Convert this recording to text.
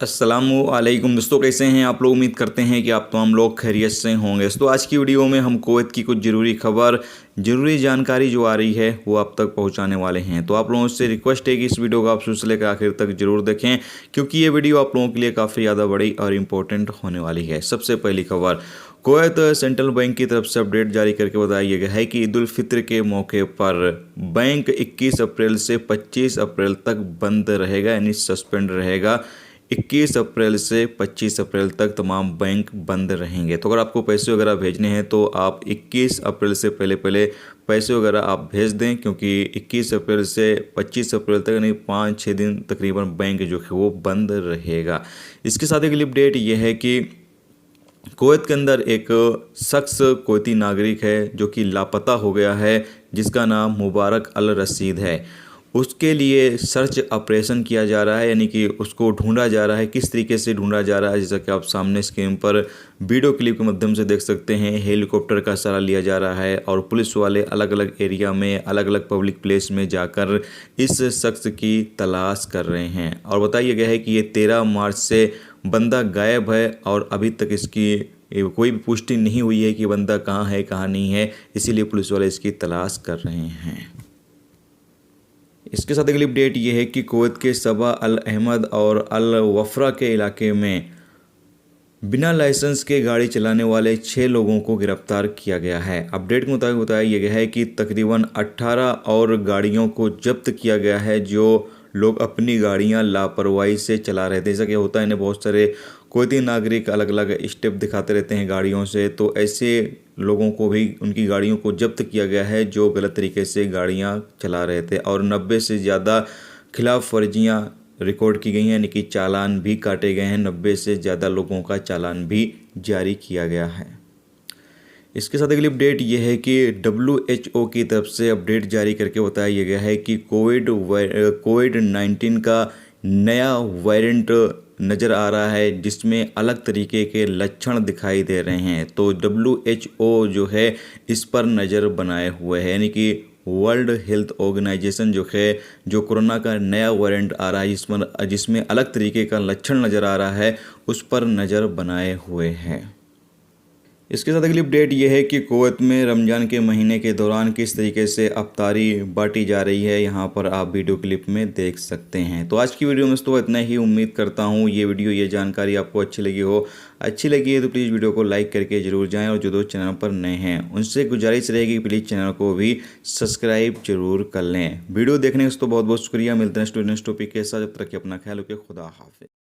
अस्सलामुअलैकुम दोस्तों, कैसे हैं आप लोग। उम्मीद करते हैं कि आप तमाम लोग खैरियत से होंगे। तो आज की वीडियो में हम कुवैत की कुछ ज़रूरी खबर, ज़रूरी जानकारी जो आ रही है वो आप तक पहुंचाने वाले हैं। तो आप लोगों से रिक्वेस्ट है कि इस वीडियो को आप शुरू से लेकर आखिर तक जरूर देखें, क्योंकि ये वीडियो आप लोगों के लिए काफ़ी ज़्यादा बड़ी और इम्पोर्टेंट होने वाली है। सबसे पहली खबर, कुवैत सेंट्रल बैंक की तरफ से अपडेट जारी करके बताया गया है कि ईद उल फित्र के मौके पर बैंक 21 अप्रैल से 25 अप्रैल तक बंद रहेगा, यानी सस्पेंड रहेगा। 21 अप्रैल से 25 अप्रैल तक तमाम बैंक बंद रहेंगे। तो अगर आपको पैसे वगैरह भेजने हैं तो आप 21 अप्रैल से पहले पहले पैसे वगैरह आप भेज दें, क्योंकि 21 अप्रैल से 25 अप्रैल तक यानी 5-6 दिन तकरीबन बैंक जो है वो बंद रहेगा। इसके साथ एक अपडेट ये है कि कुवैत के अंदर एक शख्स कुवैती नागरिक है जो कि लापता हो गया है, जिसका नाम मुबारक अल रशीद है। उसके लिए सर्च ऑपरेशन किया जा रहा है, यानी कि उसको ढूंढा जा रहा है। किस तरीके से ढूंढा जा रहा है, जैसा कि आप सामने स्क्रीन पर वीडियो क्लिप के माध्यम से देख सकते हैं। हेलीकॉप्टर का सहारा लिया जा रहा है और पुलिस वाले अलग अलग एरिया में, अलग अलग पब्लिक प्लेस में जाकर इस शख्स की तलाश कर रहे हैं। और बताया गया है कि ये 13 मार्च से बंदा गायब है और अभी तक इसकी कोई भी पुष्टि नहीं हुई है कि बंदा कहाँ है कहाँ नहीं है, इसीलिए पुलिस वाले इसकी तलाश कर रहे हैं। इसके साथ अगली अपडेट ये है कि कुवैत के सबा अल अहमद और अल वफरा के इलाके में बिना लाइसेंस के गाड़ी चलाने वाले 6 लोगों को गिरफ्तार किया गया है। अपडेट के मुताबिक बताया गया है कि तकरीबन 18 और गाड़ियों को जब्त किया गया है, जो लोग अपनी गाड़ियां लापरवाही से चला रहे थे। जैसा कि होता है ना, बहुत सारे कुवैती नागरिक अलग अलग स्टेप दिखाते रहते हैं गाड़ियों से, तो ऐसे लोगों को भी उनकी गाड़ियों को जब्त किया गया है जो गलत तरीके से गाड़ियां चला रहे थे। और 90 से ज़्यादा खिलाफ वर्जियाँ रिकॉर्ड की गई हैं, यानी कि चालान भी काटे गए हैं। 90 से ज़्यादा लोगों का चालान भी जारी किया गया है। इसके साथ अगली अपडेट ये है कि WHO की तरफ से अपडेट जारी करके बताया गया है कि कोविड-19 का नया वेरिएंट नज़र आ रहा है, जिसमें अलग तरीके के लक्षण दिखाई दे रहे हैं। तो WHO जो है इस पर नज़र बनाए हुए है, यानी कि वर्ल्ड हेल्थ ऑर्गेनाइजेशन जो है, जो कोरोना का नया वेरिएंट आ रहा है जिसमें अलग तरीके का लक्षण नज़र आ रहा है, उस पर नज़र बनाए हुए हैं। इसके साथ अगली अपडेट ये है कि कुवैत में रमज़ान के महीने के दौरान किस तरीके से अफ्तारी बांटी जा रही है, यहाँ पर आप वीडियो क्लिप में देख सकते हैं। तो आज की वीडियो में तो इतना ही। उम्मीद करता हूँ ये जानकारी आपको अच्छी लगी हो। अच्छी लगी है तो प्लीज़ वीडियो को लाइक करके ज़रूर जाएँ, और जो दोस्त चैनल पर नए हैं उनसे गुजारिश रहेगी प्लीज़ चैनल को भी सब्सक्राइब जरूर कर लें। वीडियो देखने का तो बहुत बहुत शुक्रिया। मिलते हैं स्टूडेंट्स टॉपिक के साथ, जब तक कि अपना ख्याल रखिए। खुदा हाफिज़।